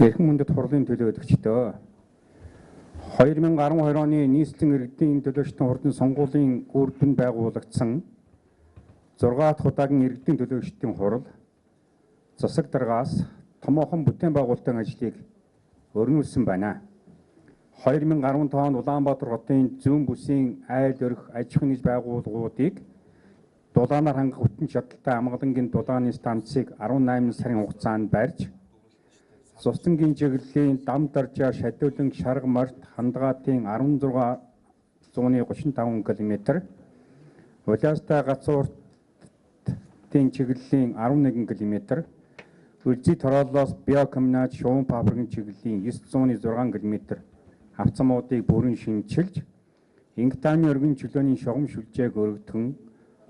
Эрхэм мөндөд хурлын төлөөлөгчдөө 2012 оны нийслэн иргэдийн төлөөлөгчдийн хурлын сонгуулийн үр дүнд байгуулагдсан 6 дахь удаагийн иргэдийн төлөөлөгчдийн хурал засаг даргаас томоохон бүтээн байгуулалтын ажлыг өргөнүүлсэн байна. 2015 онд Улаанбаатар хотын зүүн бүсийн айл өрх аж ахуйн нэгж байгууллагуудыг дулаанаар хангах хүчин чадалтай амгалангийн дулааны станцыг 18 сарын хугацаанд барьж Цусдангийн чиглэлийн дам даржаа шатиулан шарга март хандагаатын 1635 км, Улаастай гацууртын чиглэлийн 11 км, Үлзий Тороолоос биокомбинат шугам фабрикийн чиглэлийн 906 км авцамуудыг бүрэн шинчилж, Ингтааны өргөн чөлөөний шугам шүлжээг өргөдгөн,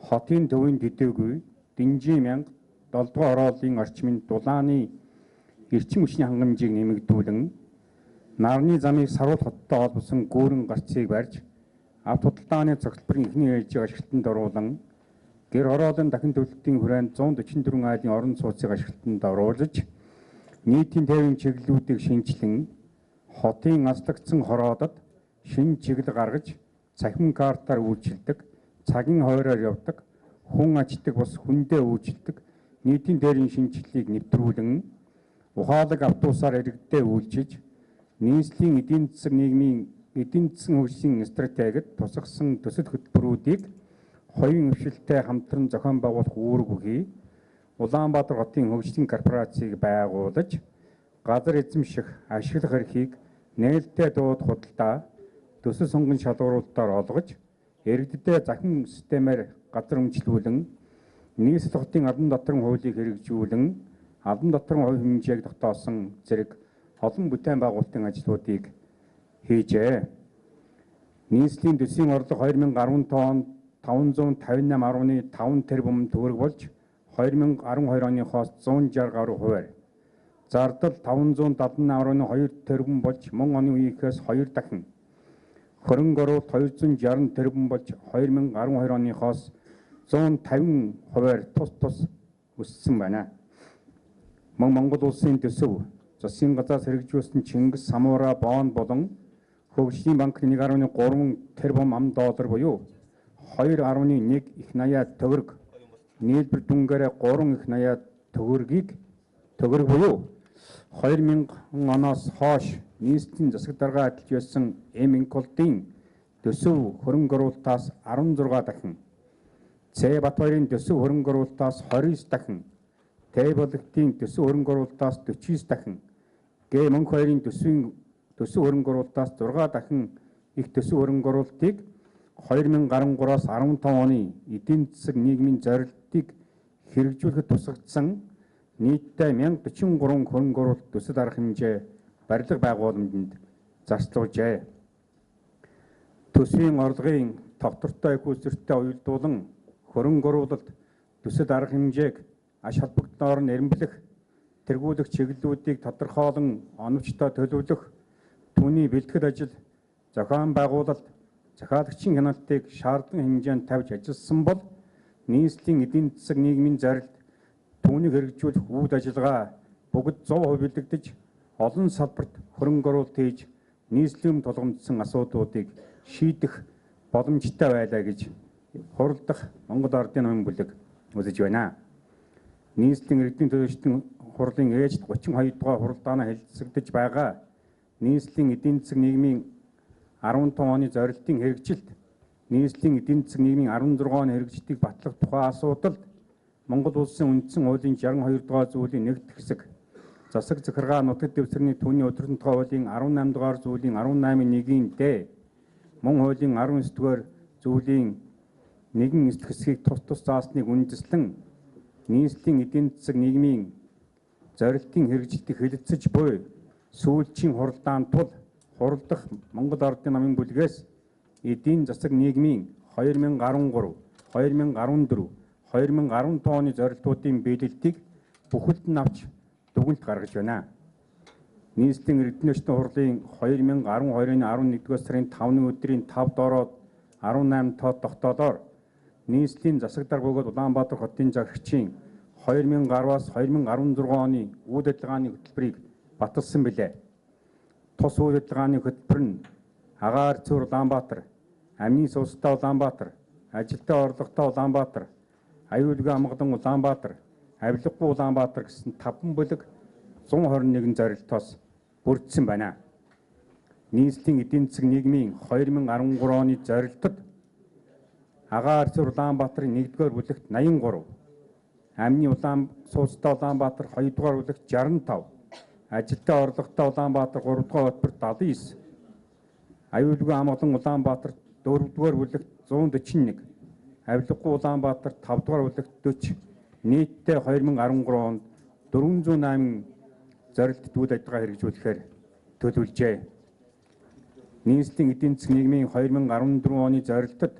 хотын төвийн төдийгүй Дэнжин мянга 7 дугаар хорооллын орчмын дулааны эрчим хүчний хангамжийг нэмэгдүүлэн, нарны замыг Саруул хоттой холбосон гүүрэн гарцыг барьж, авто худалдааны цогцлборын эхний ээлжийг ашиглалтанд оруулан, гэр хорооллын дахин төлөлтийн хүрээнд 144 айлын орон сууцыг ашиглалтанд оруулж, нийтийн тээврийн чиглэлүүдийг шинжилэн, хотын аслагдсан хороодод шинэ чиглэл гаргаж, цахим картаар үйлчилдэг, цагийн хойроор явдаг, хүн ачдаг бус хүндээ үйлчилдэг, нийтийн тээврийн шинжилгээг нэвтрүүлэн, ухаалаг автобусаар иргэдэд үйлчилж, нийслэлийн эдийн засаг нийгмийн эдийн засгийн хөгжлийн стратегид тусгасан төсөл хөтөлбөрүүдийг хоёрын хөвшилтэй хамтран зохион байгуулах үүрэг бүхий Улаанбаатар хотын хөгжлийн корпорацийг байгуулж, газар эзэмших, ашиглах эрхийг нээлттэй дууд худалдаа, төсөл сонгон шалгууруулалтаар олгож, иргэдэд захин системээр газар өмчлүүлэн, нийслэл хотын албан доторн хуулийг хэрэгжүүлэн, албан доторн хувь хэмжээг тогтоосон зэрэг олон бүтээн байгуулалтын ажлуудыг хийжээ. Нийслэлийн төсвийн орлого 2015 онд 558.5 тэрбум төгрөг болж 2012 оныхоос 160 гаруй хувиар, зардал 578.2 тэрбум болж мөн оны үеийнхээс 2 дахин, хөрөнгө оруулалт 260 тэрбум болж 2012 оныхоос 150 хувиар тус өссөн байна. Мөн Монгол улсын төсөв, засгийн газраас хэрэгжүүлсэн Чингис Самура бонд болон хөгжлийн банкны 1.3 тэрбум ам доллар буюу 2.1 их наяа төгрөг, нийлбэр дүнгээрээ 3 их наяа төгрөг буюу 2000 оноос хойш нийслэлийн засаг дарга адилж байсан М-Инколдын төсөв хөрөнгө оруулалтаас 16 дахин, Цэ Батбаярын төсөв хөрөнгө оруулалтаас 29 дахин, Тэйболтын төсөв хөрөнгө оруулалтаас 49 дахин, Г Мөнх баярын төсөв хөрөнгө оруулалтаас 6 дахин их төсөв хөрөнгө оруулалтыг 2013-аас 15 оны эдийн засаг нийгмийн зорилтыг хэрэгжүүлэхэд тусгагдсан нийтдээ 1043 хөрөнгө оруулалт төсөл арга хэмжээ барилга байгууламжинд зарцуулжээ. Төсвийн орлогын тогтвортой экосистемтэй уялдуулан хөрөнгө оруулалт төсөл арга хэмжээг аш холбогдноор нь эренблэх, тэргүүлэх чиглэлүүдийг тодорхойлон оновчтой төлөвлөх, түүний бэлтгэл ажил, зохион байгуулалт, захиалагчийн хяналтыг шаардлагын хэмжээнд тавьж ажилласан бол нийслэлийн эдийн засаг нийгмийн зорилт, түүнийг хэрэгжүүлэх үйл ажиллагаа бүгд 100% бэлэгдэж, олон салбарт хөрөнгө оруулалт хийж, нийслэлийн тулгамдсан асуудлуудыг шийдэх боломжтой байлаа гэж хуралдах Монгол Ардын намын бүлэг үзэж байна. Нийслэлийн иргэдийн төлөөлөгчдийн хурлын ээж 32 дугаар хуралдаанаа хэлэлцэгдэж байгаа нийслэлийн эдийн засаг нийгмийн 15 оны зорилтын хэрэгжилт, нийслэлийн эдийн засаг нийгмийн 16 оны хэрэгжилтийг батлах тухай асуудалд Монгол улсын үндсэн хуулийн 62 дугаар зүйлийн 1-р хэсэг, засаг захиргаа нутаг дэвсгэрний түүний өдөртөн тухай хуулийн 18 дугаар зүйлийн 18-1-ийн Д, мөн хуулийн 19 дугаар зүйлийн 1-р хэсгийг тус заасныг үндэслэн нийслэлийн эдийн засаг нийгмийн зорилтын хэрэгжилтийг хэлэлцэж буй сүүлчийн хуралдаан тул хуралдах Монгол Ардын намын бүлгээс эдийн засаг нийгмийн 2013, 2014, 2015 оны зорилтуудын биелэлтийг бүхэлд нь авч дүгнэлт гаргаж байна. Нийслэлийн иргэдийн хурлын 2012 оны 11-р сарын 5-ны өдрийн 5 доороод 18 тоод тогтоолоор нийслэлийн засаг дарга бөгөөд Улаанбаатар хотын загварчийн 2010-аас 2016 оны үйл ажиллагааны хөтөлбөрийг баталсан билээ. Тус үйл ажиллагааны хөтөлбөр нь Агаар Цэвэр Улаанбаатар, Амны Сувстай Улаанбаатар, Ажилтаа Орлоготой Улаанбаатар, Аюулгүй Амгалан Улаанбаатар, Авилгагүй Улаанбаатар гэсэн 5 бүлэг 121 зорилтоос бүрдсэн байна. Нийслэлийн эдийн засаг нийгмийн 2013 оны зорилтод Агаар Цэвэр Улаанбаатарын 1-р бүлэгт 83, Амны Сувстай Улаанбаатар 2-р бүлэгт 65, Ажилтаа Орлоготой Улаанбаатар 3-р хөтөлбөрт 79, Аюулгүй Амгалан Улаанбаатар 4-р бүлэгт 141, Авилгагүй Улаанбаатар 5-р бүлэгт 40, нийтдээ 2013 онд 408 зорилттой үйл ажиллагаа хэрэгжүүлэхээр төлөвлөжээ. Нийслэлийн эдийн засаг нийгмийн 2014 оны зорилтод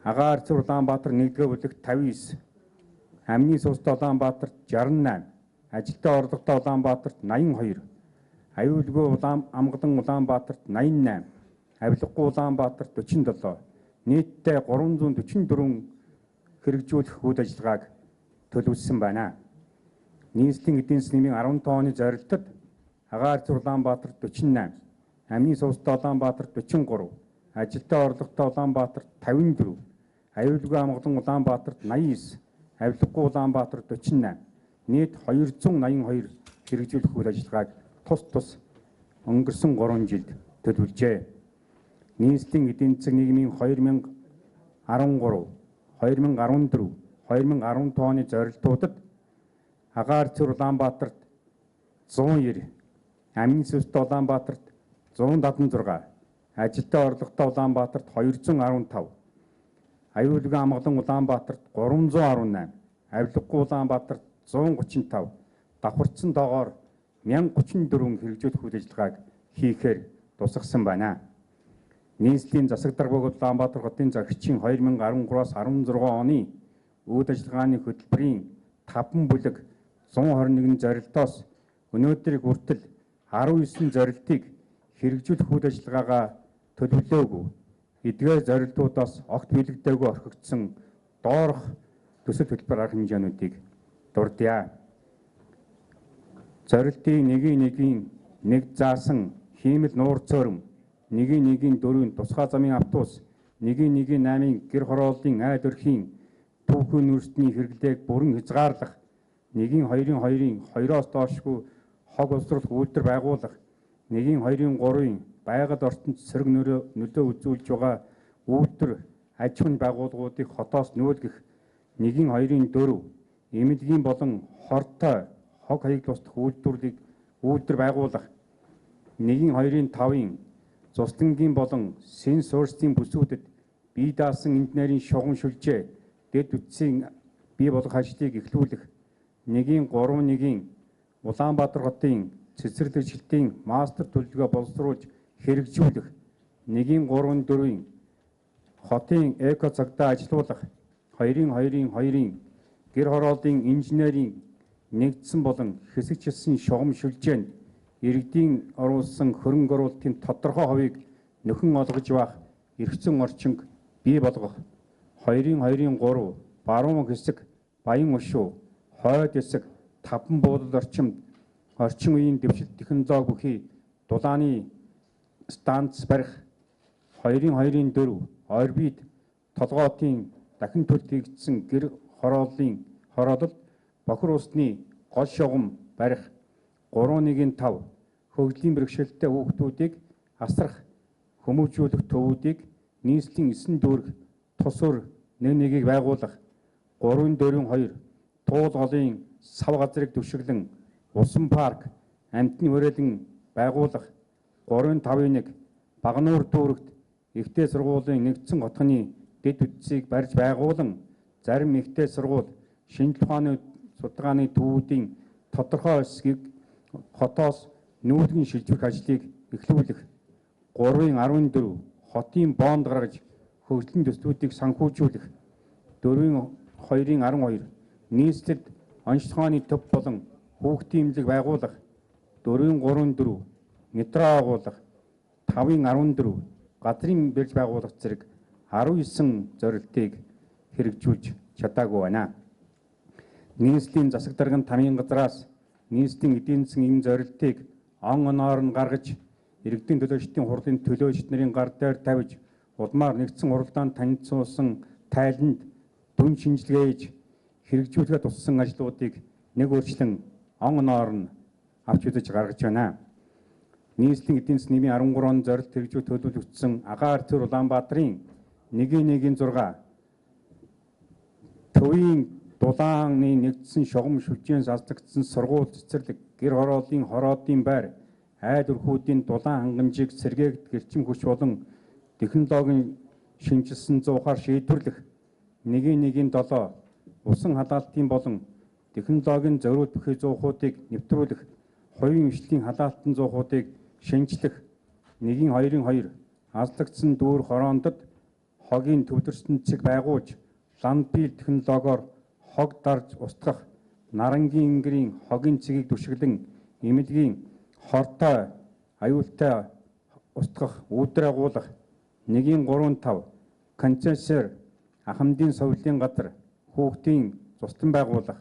Агаар Цэвэр Улаанбаатар 1-р бүлэгт 59, Амны Сувстай Улаанбаатарт 68, Ажилтаа Орлоготой Улаанбаатарт 82, Аюулгүй Амгалан Улаанбаатарт 88, Авилгагүй Улаанбаатарт 47, нийтдээ 344 хэрэгжүүлэх үйл ажиллагааг төлөвлөсөн байна. Нийслэлийн эдийн засгийн нийгмийн 15 оны зорилтод Агаар Цэвэр Улаанбаатарт 48, Амны Сувстай Улаанбаатарт 43, Ажилтаа Орлоготой Улаанбаатарт 54, Аюулгүй Амгалан Улаанбаатарт 89, Авилгагүй Улаанбаатарт 48, нийт 282 хэрэгжүүлэх үйл ажиллагааг тус өнгөрсөн 3 жилд төлөвлөжээ. Нийслэлийн эдийн засаг нийгмийн 2013, 2014, 2015 оны зорилтуудад Агаар Цэвэр Улаанбаатарт 190, Амны Сувстай Улаанбаатарт 176, Ажилтаа Орлоготой Улаанбаатарт 215, Аюулгүй Амгалан Улаанбаатарт 318, Авилгагүй Улаанбаатарт 135, давхарцсан доогоор 1034 хэрэгжүүлэх үйл ажиллагааг хийхээр тусгасан байна. Нийслэлийн засаг дарга бөгөөд Улаанбаатар хотын загчийн 2013-аас 16 оны үйл ажиллагааны хөтөлбөрийн 5 бүлэг 121 зорилтоос өнөөдрийг хүртэл 19 зорилтыг хэрэгжүүлэх үйл ажиллагаагаа төлөвлөөгүй. Эдгээр зорилтуудаас огт биелэгдээгүй орхигдсон доорх төсөл хөтөлбөр арга хэмжээнүүдийг дурдъя. Зорилтын нэг заасан хиймэл нуур цөөрөм, нэгийн дөрвийн тусгай замын автобус, нэгийн 8-ын гэр хорооллын айл өрхийн түүхэн нүрсний хэрэглээг бүрэн хязгаарлах, нэгийн 2-2-ын 2-оос доошгүй хог улсрал үйлдвэр байгуулах, нэгийн 2-3-ын байгаль орчинд сөрөг нөлөө үзүүлж байгаа үйлдвэр аж ахуйн байгууллагуудыг хотоос нүүлгэх, нэгийн 2-4 эмнэлгийн болон хортой хог хаягдлуулах үйлдвэр байгуулах, нэгийн 2-5-ын цуслангийн болон сенсорсийн бүсүүдэд бие даасан инженерийн шугам шүлжээ дэд үтсийн бий болгох ажлыг эхлүүлэх, нэгийн 3-1-ийн Улаанбаатар хотын цэцэрлэгчлэлтийн мастер төлөвлөгөө боловсруулж хэрэгжүүлэх, нэгийн 3-4-ийн хотын эко цагдаа ажилуулах, 2-2-ын гэр хорооллын инженерийн нэгдсэн болон хэсэгчилсэн шугам шүлжээнд иргэдийн оруулсан хөрөнгө оруулалтын тодорхой хувийг нөхөн олгож байх эрхцэн орчинг бий болгох, 2-2-3 баруун хэсэг Баян Өшөө, хойд хэсэг Таван буудал орчин үеийн дэвшилт технологи бүхий дулааны станц барих, 2-2-4 орбит толгоотын дахин төлөвлөгдсөн гэр хороололд бохир усны гол шугам барих, 3-1-5 хөгжлийн бэрхшээлтэй хүүхдүүдийг асрах, хүмүүжүүлэх төвүүдийг нийслэлийн 9 дүүрэг тус өр нэгийг байгуулах, 3-4-2 туул голын сав газрыг түшиглэн усан парк амтны хүрээлэн байгуулах, 3-5-1 Багнуур дүүрэгт ихтэй сургуулийн нэгдсэн хотхны дэд үтсийг барьж байгуулан зарим ихтэй сургууль шинжлэх ухааны судалгааны төвүүдийн тодорхой хэсгийг хотоос нүүлгэн шилжүүлэх ажлыг эхлүүлэх, 3-14 хотын боонд гаргаж хөгжлийн төслүүдийг санхүүжүүлэх, 4-2-12 нийслэлд онцлог ухааны төв болон хүүхдийн эмнэлэг байгуулах, 4-3-4 метро агуулах, 5-14 газрын бэрж байгуулах зэрэг 19 зорилтыг хэрэгжүүлж чадаагүй байна. Нийслэлийн засаг даргын тамийн газраас нийслэлийн эдийн засгийн энэ зорилтыг он оноор нь гаргаж, иргэдийн төлөөлөлтийн хурлын төлөөлөгч нарын гар дээр тавьж, улмаар нэгдсэн хуралдаанд танилцуулсан тайланд дүн шинжилгээ хэрэгжүүлэхэд туссан ажлуудыг нэг өөрчлөн он оноор нь авч үзэж гаргаж байна. Нийслэлийн эдийн засгийн нийгмийн 13 он зорилт хэрэгжүүлэлт төлөвлөгдсөн агаар төр Улаанбаатарын 1-1-6 төвийн дулааны нэгдсэн шугам шүлжээнээс алдагдсан сургууль цэцэрлэг, гэр хорооллын хороодын байр, айл өрхүүдийн дулаан хангамжийг сэргээгт гэрчим хүч болон технологийн шинжилсэн зуухаар шийдвэрлэх, 1-1-7 усан халаалтын болон технологийн зориуд бүхий зуухуудыг нэвтрүүлэх, хувийн хвшлийн халаалтын зуухуудыг шинжлэх, 1-2-2 алдагдсан дүүр хороондод хогийн төвлөрсөн цэг байгуулж, ландбил технологиор хог дарж устгах, нарангийн ингэрийн хогийн цэгийг түшиглэн эмнэлгийн хортой аюултай устгах, үүдэр агуулах, 1-3-5 концессор ахмадын совлын газар хүүхдийн цуслан байгуулах,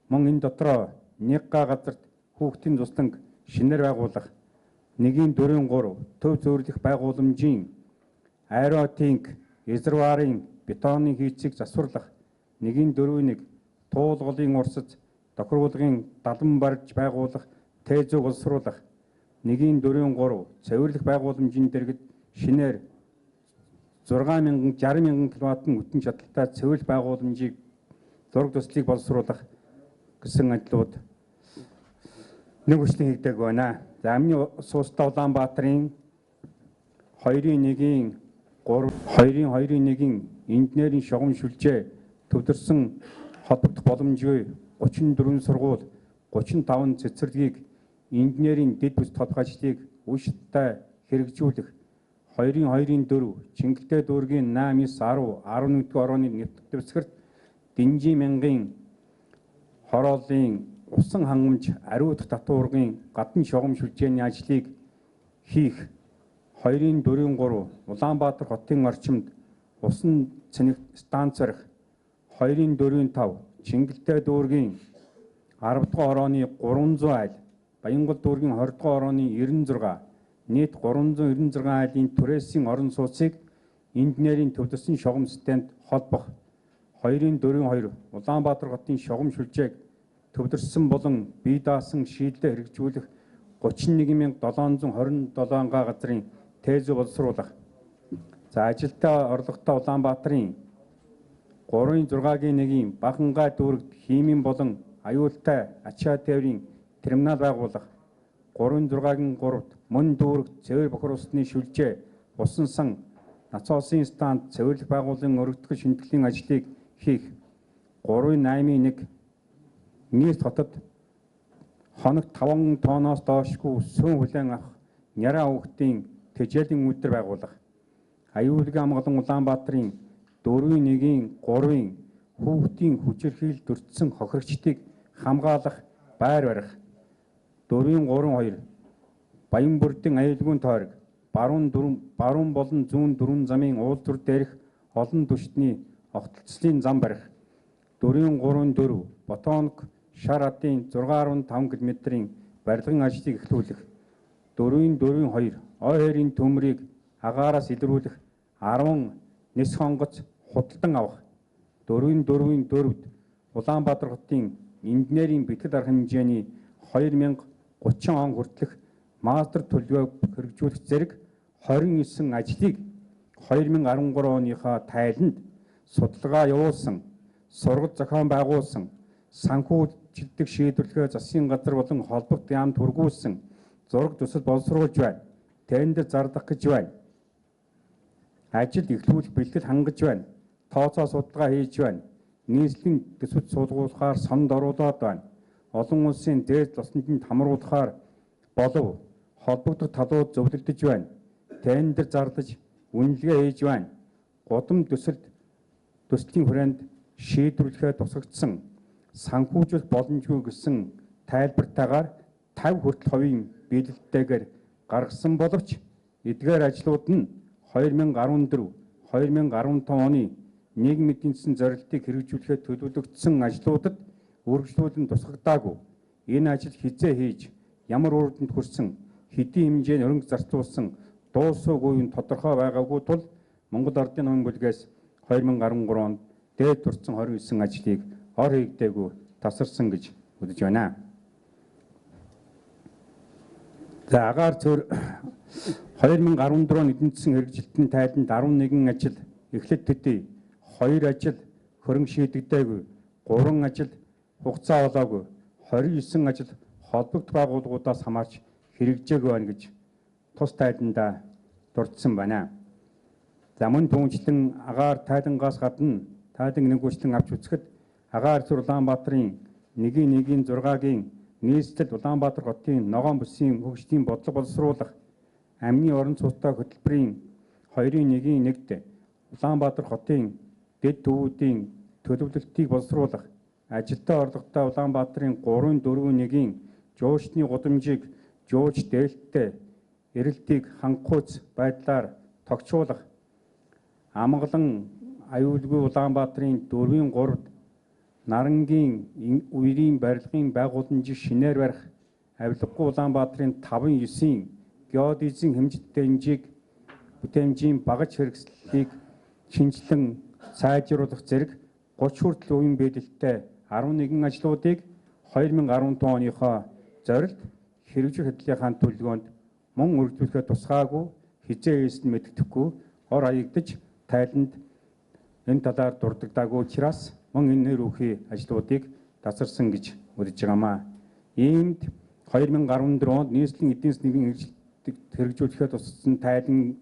мөн энэ дотроо 1 газарт хүүхдийн цусланг шинээр байгуулах, 1-4-3 төв зөвөрлөх байгууламжийн аэротинк резервуарын бетонны хийцийг засварлах, 1-4-1 туулгалын урсаж тохируулгын далан барьж байгуулах, тээзүүг боловсруулах, 1-4-3 цэвэрлэх байгууламжийн дэргэд шинээр 60,000 кВт-ын үтэн чадалтай цэвэрлэх байгууламжийг зураг төслийг боловсруулах гэсэн ажлууд нэг хүчлэн хийгдэг байна. За амны суустай Улаанбаатарын 2-1-2-1 инженерийн шугам шүлжээ төвлөрсөн холбогдох боломжгүй 34 сургууль, 35 цэцэрлэгийг инженерийн дэд бүс тодох ажлыг үйлчлэлтэй хэрэгжүүлэх, 2-2-4 Чингэлтэй дүүргийн 8-9-10 11-р орооны нэвтэрсгэрт Динжи мянган хорооллын усан хангамж ариутгах татваргын гадна шугам шүлжээний ажлыг хийх, 2-4-3 Улаанбаатар хотын орчимд усан цэнэгт станц барих, 2-4-5 Чингэлтэй дүүргийн 10-р орооны 300 айл, Баянгол дүүргийн 20-р орооны 96, нийт 396 айлын түрээсийн орон сууцыг инженерийн төвлөрсөн шугам системд холбох, 2-4-2 Улаанбаатар хотын шугам шүлжээг төвлөрсөн болон бие даасан шийдлээ хэрэгжүүлэх 31,727 газрын тээзүү боловсруулах. За ажилдаа орлоготой Улаанбаатарын 3-6-1 Бахангай дүүрэгт химийн болон аюултай ачаа тээврийн терминал байгуулах, 3-6-3-т мөн дүүрэгт цэвэр бохирусны шүлжээ, усан сан, нацоосын станд цэвэрлэх байгууллагын өргөдгөл шинтгэлийн ажлыг хийх, 3-8-1 нийт хотод хоногт 5 тонноос доошгүй сүн хүлээн авах Няраа хүүхдийн тэжээлийн үйлдвэр байгуулах, аюулгүй амгалан Улаанбаатарын 4-1-3 хүүхдийн хүчирхийлэлд өртсөн хохирогчдыг хамгаалах байр барих, 4-3-2 Баянбүрдийн аюулгүй тойрог, баруун болон зүүн дөрвөн замын уулзвар дээрх олон түвшний огтлцлын зам барих, 4-3-4 Ботонг шар хадын 6.5 км-ийн барилгын ажлыг эхлүүлэх, 4-4-2 ой хоёрын төмрийг агаараас илрүүлэх 10 нис хонгоц худалдан авах, 4-4-4-д Улаанбаатар хотын инженерийн бэлтгэл арга хэмжээний 2030 он хүртэлх мастер төлөвөө хэрэгжүүлэх зэрэг 29 ажлыг 2013 оныхоо тайланд судалгаа явуулсан, сургалт зохион байгуулсан, санхүүжилдэг шийдвэрлэхээ засгийн газар болон холбогд яамд хүргүүлсэн, зураг төсөл боловсруулж байна. Тендер зардах гэж байна. Ажил эхлүүлэх бэлтгэл хангаж байна. Тооцоо судалгаа хийж байна. Нийслэлийн төсөвт суулгуулахаар сонд оруулаад байна. Олон улсын дээд тосонд хамруулахаар болов холбогдох талууд зөвлөлдөж байна. Тендер зардаж үнэлгээ хийж байна. Гудам төслийн хүрээнд шийдвэрлэхээ тусгагдсан, санхүүжүүлэх боломжгүй гэсэн тайлбартаагаар 50 хүртэл хувийн биелэлтэйгээр гаргасан боловч эдгээр ажлууд нь 2014-2015 оны нийгмийн эдийн засгийн зорилтыг хэрэгжүүлэхэд төлөвлөгдсөн ажлуудад үргэлжлүүлэн тусгагдаагүй. Энэ ажил хизээ хийж ямар үр дүнд хүрсэн, хэдийн хэмжээний өрнг зарцуулсан дуусуугүй нь тодорхой байгаагүй тул Монгол Ардын номын бүлгээс 2013 онд дээд турсан 29 ажлыг ор хийгдээгүй тасарсан гэж үзэж байна. За агаар цөөр 2014 он эдийн засгийн хэрэгжилтийн тайланд 11 ажил эхлэл төдий, 2 ажил хөрөнгө шийдэгдээгүй, 3 ажил хугацаа олоогүй, 29 ажил холбогд байгууллагуудаас хамаарч хэрэгжээгүй байна гэж тус тайландаа дурдсан байна. За мөн түүнчлэн агаар тайлангаас гадна тайлан нэгүслэн авч үзэхэд агаар цэвэр Улаанбаатарын 1-1-6-гийн нийслэл Улаанбаатар хотын ногоон бүсийн хөгжлийн бодлого боловсруулах амны орон сууцтай хөтөлбөрийн 2-1-1-д Улаанбаатар хотын дэд төвүүдийн төлөвлөлтийг боловсруулах ажилтаа орлоготой Улаанбаатарын 3-4-1-ийн жуучны гудамжийг жууч дээлттэй эрэлтийг хангахуйц байдлаар тогтчуулах, амгалан аюулгүй Улаанбаатарын 4-3-д Нарангийн үерийн барилгын байгууламжийг шинээр барих, авилгагүй Улаанбаатарын 5-9-ийн геодезийн хэмжит бүтээмжийн багаж хэрэгслийг шинжилэн сайжруулах зэрэг 30 хүртэл үеийн бэдэлтэй 11 ажлуудыг 2015 оныхоо зорилт хэрэгжих хөтөлбөрийн төлөвлөгөөнд мөн үргэлжлүүлэхэд тусгаагүй, хизээ хийсэн мэддэхгүй ор хаягдаж тайланд энэ талаар дурддаггүй учраас мөн энэ нэр үхий ажлуудыг тасарсан гэж үзэж байгаамаа. Иймд 2014 онд нийслэлийн эдийн засгийн хэрэгжүүлэхэд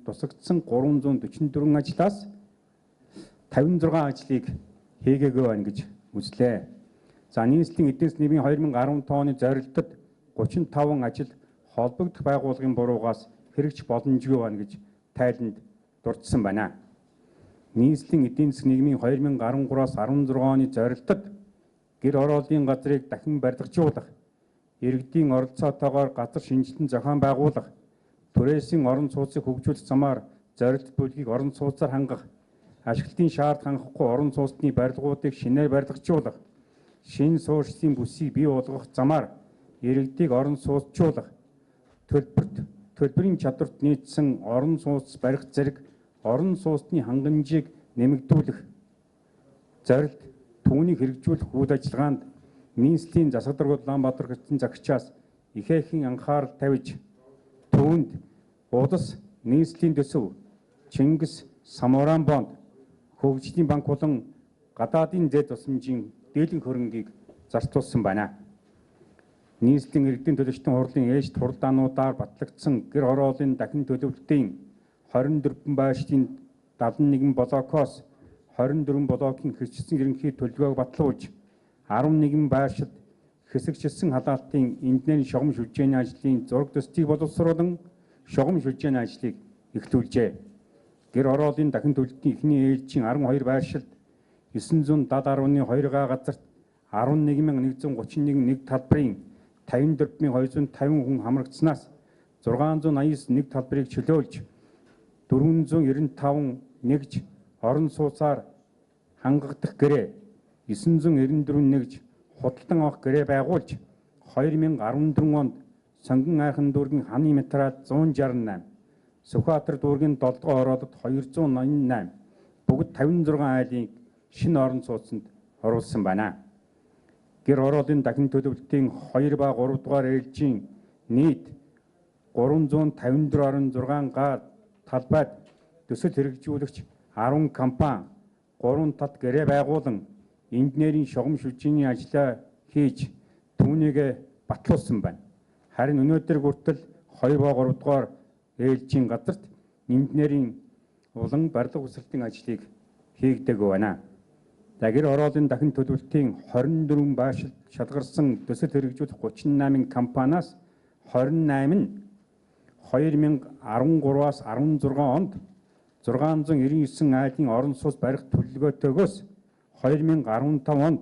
тусагдсан 344 ажлаас 56 ажлыг хийгээгүй байна гэж үзлээ. За нийслэлийн эдийн засгийн 2015 оны зорилтод 35 ажил холбогдох байгууллагын буруугаас хэрэгж боломжгүй байна гэж тайланд дурдсан байна. Нийслэлийн эдийн засгийн нийгмийн 2013-аас 16 оны зорилтод гэр ороолын газрыг дахин барилгажуулах, иргэдийн оролцоотойгоор газар шинжилтэн зохион байгуулах, түрээсийн орон сууцыг хөгжүүлэх замаар зорилт бүлгийг орон сууцаар хангах, ашиглалтын шаардлага хангахгүй орон сууцны барилгуудыг шинээр барилгажуулах, шинэ суурьшлийн бүсийг бий болгох замаар иргэдийг орон сууцжуулах, төлбөрийн чадварт нийцсэн орон сууц барих зэрэг орон сууцны хангамжийг нэмэгдүүлэх зорилт түүнийг хэрэгжүүлэх үйл ажиллагаанд нийслэлийн засаг дарга Улаанбаатар хотын загчаас ихээхэн анхаарал тавьж түүнд улс нийслэлийн төсөв, Чингис Самуран бонд, хөгжлийн банк болон гадаадын зээл тусламжийн дийлэнх хөрөнгийг зарцуулсан байна. Нийслэлийн иргэдийн төлөвчдийн хурлын ээлжид хуралдаануудаар батлагдсан гэр ороолын дахин төлөвлөлтийн 24 байшлийн 71 блокоос 24 блокийн хэсэгчсэн ерөнхий төлөвлөгөөг батлуулж 11 байршилд хэсэгчилсэн халаалтын инженерийн шугам шүлжээний ажлын зураг төстийг боловсруулан шугам шүлжээний ажлыг эхлүүлжээ. Гэр ороолын дахин төлөвлөлтийн эхний ээлжийн 12 байршилд 970.2 га газарт 11,131 нэг талбарын 54,250 хүн хамрагдсанаас 689 нэг талбарыг чөлөөлж 495 нэгж орон сууцаар хангагдах гэрээ, 994 нэгж худалдан авах гэрээ байгуулж 2014 онд Сонгон айхан дүүргийн ханы материал 168, Сүхбаатар дүүргийн 7 дугаар ороодод 288, бүгд 56 айлыг шинэ орон сууцнд оруулсан байна. Гэр ороолын дахин төлөвлөлтийн 2 ба 3 дугаар ээлжийн нийт 354.6 га талбайд төсөл хэрэгжүүлэгч 10 компани 3 тат гэрээ байгуулан инженерийн шугам шүлжээний ажлаа хийж түүнийг батлуулсан байна. Харин өнөөдөр хүртэл 2 ба 3 дугаар ээлжийн газарт инженерийн улан барилга хүсэлтийн ажлыг хийгдээгүй байна. Гэр ороолын дахин төлөвлөлтийн 24 байршилд шалгарсан төсөл хэрэгжүүлэх 38 компаниас 28 нь 2013-аас 16 онд 699 айлын орон сууц барих төлөвлөгөөтэйгөөс 2015 онд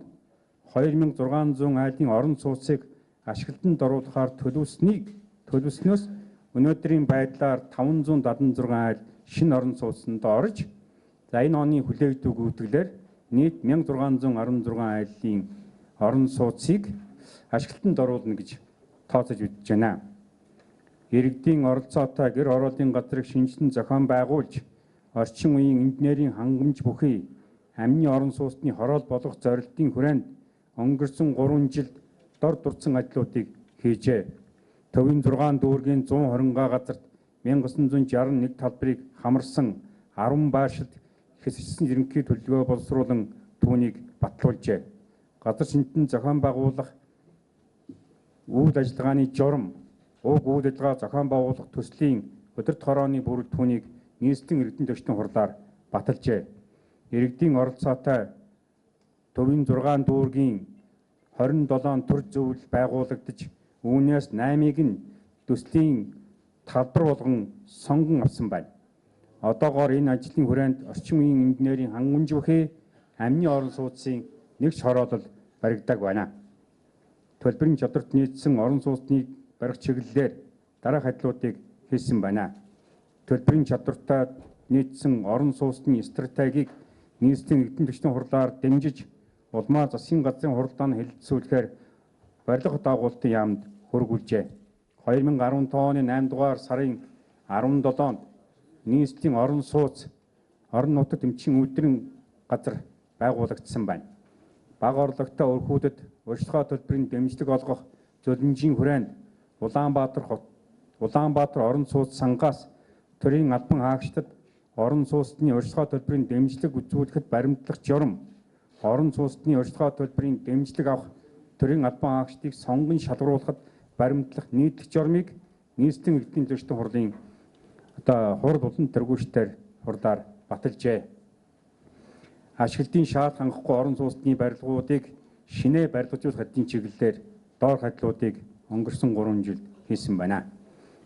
2600 айлын орон сууцыг ашиглалтанд оруулахаар төлөвлөснөөс өнөөдрийн байдлаар 576 айл шинэ орон сууцнд орж энэ оны хүлээгдэх үүдгэлээр нийт 1616 айлын орон сууцыг ашиглалтанд оруулна гэж тооцож үзэж байна. Иргэдийн оролцоотой гэр ороодын газрыг шинжилэн зохион байгуулж, орчин үеийн инженерийн хангамж бүхий амны орон сууцны хороол болгох зорилтын хүрээнд өнгөрсөн 3 жилд дор дурдсан ажлуудыг хийжээ. Төвийн 6 дүүргийн 120 газарт 1961 талбарыг хамарсан 10 баашид хэсэгчсэн ерөнхий төлөвлөгөө боловсруулан түүнийг батлуулжээ. Газар шинжтэн зохион байгуулах үйл ажиллагааны журам, уг үйл ажиллагаа зохион байгуулах төслийн өдөрт хорооны бүрэлд түүнийг нийслэлийн иргэдийн төчтөн хурлаар баталжээ. Иргэдийн оролцоотой төвийн 6 дүүргийн 27 төр зөвлөл байгуулагдаж, үүнээс 8-ыг нь төслийн талбар болгон сонгон авсан байна. Одоогоор энэ ажлын хүрээнд орчин үеийн инженерийн хангамж бүхий амны орон сууцын нэгж хороолол баригдаг байна. Төлбөрийн чадварт нийцсэн орон сууцны барих чиглэлээр дараах ажлуудыг хийсэн байна. Төлбөрийн чадвартай нийцсэн орон сууцны стратегийг нийслэлийн иргэдийн төчтөн хурлаар дэмжиж, улмаа засгийн газрын хуралдаанд хэлэлцүүлэхээр барилга дагуулалтын яамд хөргүүлжээ. 2015 оны 8 дугаар сарын 17-нд нийслэлийн орон сууц, орон нутагт эмчийн үйлдвэрийн газар байгуулагдсан байна. Бага орлоготой өрхүүдэд урьдчилгаа төлбөрийн дэмжлэг олгох зөвлөмжийн хүрээнд Улаанбаатар орон сууц сангаас төрийн албан хаагчдад орон сууцны урьдчилгаа төлбөрийн дэмжлэг үзүүлэхэд баримтлах журам, орон сууцны урьдчилгаа төлбөрийн дэмжлэг авах төрийн албан хаагчдыг сонгон шалгаруулахад баримтлах нийтлэг журмыг нийслэлийн иргэдийн төчтөн хурлын хурал болон тэргүүшээр хурлаар баталжээ. Ашиглалтын шаардлага хангахгүй орон сууцны барилгуудыг шинээр барилгажуулах хэдийн чиглэлээр доорх ажлуудыг өнгөрсөн 3 жилд хийсэн байна.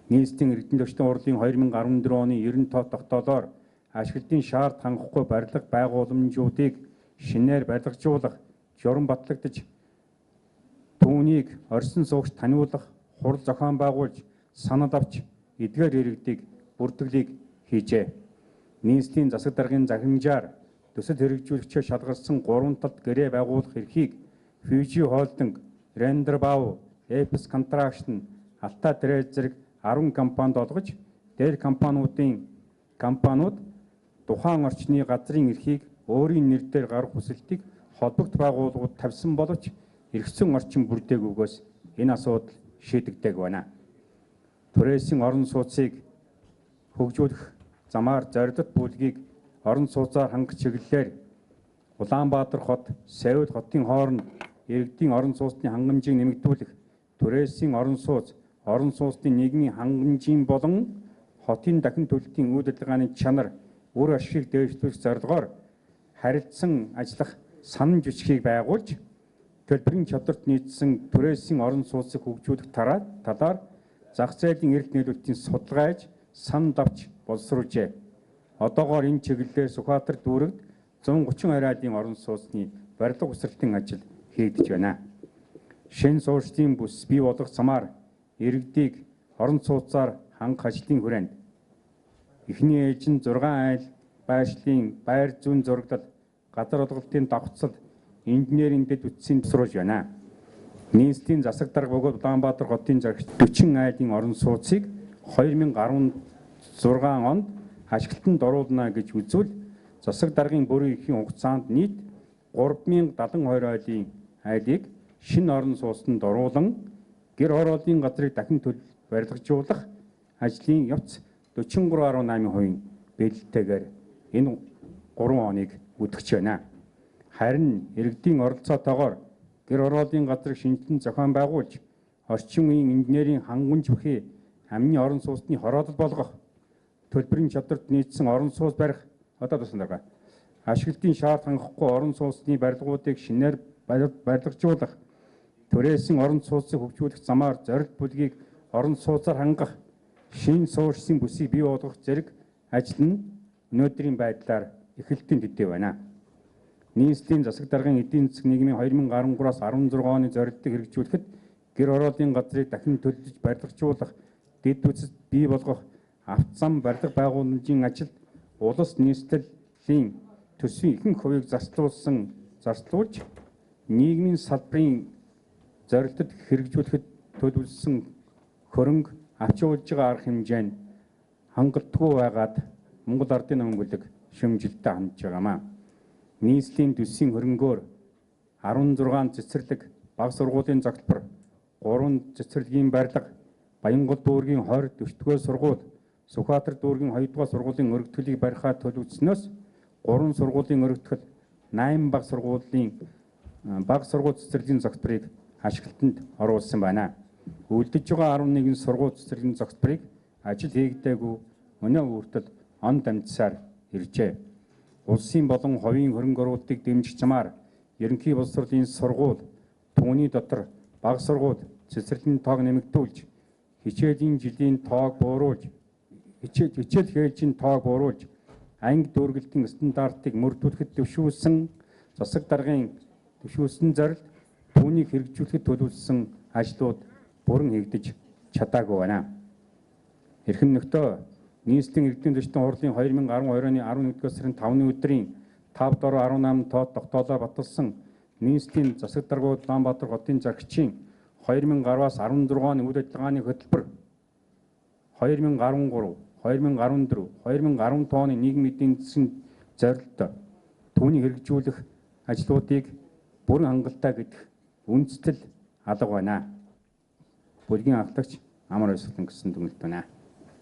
Нийслэлийн иргэдийн төчтөн хурлын 2014 оны 90 тоо тогтоолоор ашиглалтын шаардлага хангахгүй барилга байгууламжуудыг шинээр барилгажуулах журам батлагдаж, түүнийг орьсон суугч таниулах, хурал зохион байгуулж, санал авч, эдгээр иргэдийг бүртгэлийг хийжээ. Нийслэлийн засаг даргын захимжаар төсөл хэрэгжүүлэгчээр шалгарсан 3 талд гэрээ байгуулах эрхийг Fiji Holding, Render Bow, Apex Construction, Alta Trade зэрэг 10 компанид олгож, дээр компаниуд тухайн орчны газрын эрхийг өөрийн нэрээр гаргах хүсэлтийг холбогд байгууллагууд тавьсан боловч эргэцэн орчин бүрдээгүйгээс энэ асуудал шийдэгдэг байна. Түрээсийн орон сууцыг хөгжүүлэх замаар зорилт бүлгийг орон сууцаар хангах чиглэлээр Улаанбаатар хот, Сеул хотын хооронд иргэдийн орон сууцны хангамжийг нэмэгдүүлэх, түрээсийн орон сууцны нийгмийн хангамжийн болон хотын дахин төлөлтийн үйл ажиллагааны чанар, үр ашгийг дээшлүүлэх зорилгоор харилцан ажиллах санамж бичгийг байгуулж, төлбөрийн чадварт нийцсэн түрээсийн орон сууцыг хөгжүүлэх талаар зах зээлийн эрх нийлүүлэлтийн судалгааж, санал авч боловсруулжээ. Одоогоор энэ чиглэлээр Сүхбаатар дүүрэгт 132 айлын орон сууцны барилга усралтын ажил хийгдэж байна. Шинэ суурьшлийн бүс бий болгох замаар иргэдийг орон сууцаар хангах ажлын хүрээнд эхний ээлж нь 6 айл байршлын байр зүүн зураглал, газар олголтын давхцал, инженерийн дэд үтсийн тусруулж байна. Нийслэлийн засаг дарга бөгөөд Улаанбаатар хотын зарагч 40 айлын орон сууцыг 2016 онд ашиглалтанд оруулна гэж үзвэл засаг даргын бүрийн эрхийн хугацаанд нийт 3072 айлыг шинэ орон сууцнд оруулан гэр хорооллын газрыг дахин барилгажуулах ажлын явц 43.8% бэлтгээгээр энэ 3 оныг үтгэж байна. Харин иргэдийн оролцоотойгоор гэр хорооллын газрыг шинжилэн зохион байгуулж, орчин үеийн инженерийн хангамж бүхий амны орон сууцны хороолол болгох, төлбөрийн чадварт нийцсэн орон сууц барих, ашиглалтын шаардлага хангахгүй орон сууцны барилгуудыг шинээр барилгажуулах, түрээсийн орон сууцыг хөгжүүлэх замаар зорилт бүлгийг орон сууцаар хангах, шинэ суурьшлийн бүсийг бий болгох зэрэг ажил нь өнөөдрийн байдлаар эхэлтийн төдий байна. Нийслэлийн засаг даргын эдийн засаг нийгмийн 2013-аас 16 оны зорилтыг хэрэгжүүлэхэд гэр хорооллын газрыг дахин төлөвлөж барилгажуулах, дэд үтсэд бий болгох, авто зам барилга байгууламжийн ажилд улс нийслэлийн төсвийн ихэнх хувийг зарцуулж нийгмийн салбарын зорилтод хэрэгжүүлэхэд төлөвлөсөн хөрөнгө авч явж байгаа арга хэмжээ нь хангалтгүй байгаад Монгол Ардын намын бүлэг шимжилттэй хандж байгаамаа. Нийслэлийн төсвийн хөрөнгөөр 16 цэцэрлэг бага сургуулийн загтбар, 3 цэцэрлэгийн барилга, Баянгол дүүргийн 20 40-р сургууль, Сүхбаатар дүүргийн 2-р сургуулийн өргөтгөлийг барихад төлөвлөснөөс 3 сургуулийн өргөтгөл, 8 бага сургууль цэцэрлэгийн загтбарыг ашиглалтанд оруулсан байна. Үлдэж байгаа 11 сургууль цэцэрлэгийн загтбарыг ажил хийгдээгүй өнөө хүртэл он дамжсаар иржээ. Улсын болон хувийн хөрөнгө оруулалтыг дэмжих замаар ерөнхий боловсролын сургууль, түүний дотор бага сургууль цэцэрлэгийн тоог нэмэгдүүлж, хичээл хээлжийн тоог бууруулж, анги дүүргэлтийн стандартыг мөрдүүлэхэд зөвшөөрсөн засаг даргын зөвшөөрсөн зорилт түүнийг хэрэгжүүлэхэд төлөвлөсөн ажлууд бүрэн хийгдэж чадаагүй байна. Эрхэм нөхдөө, нийслэлийн иргэдийн төслийн хурлын 2012 оны 11-р сарын 5-ны өдрийн 5-18 тоод тогтоолоор баталсан нийслэлийн засаг даргууд Улаанбаатар хотын заргчийн 2010-аас 16 оны үйл ажиллагааны хөтөлбөр 2013, 2014, 2015 оны нийгмийн эдийн засгийн зорилт түүнийг хэрэгжүүлэх ажлуудыг бүрэн хангалттай гэдэх үндэслэл алга байна. Бүлгийн ахлагч Амар Баясгалан гэсэн дүгнэлт байна.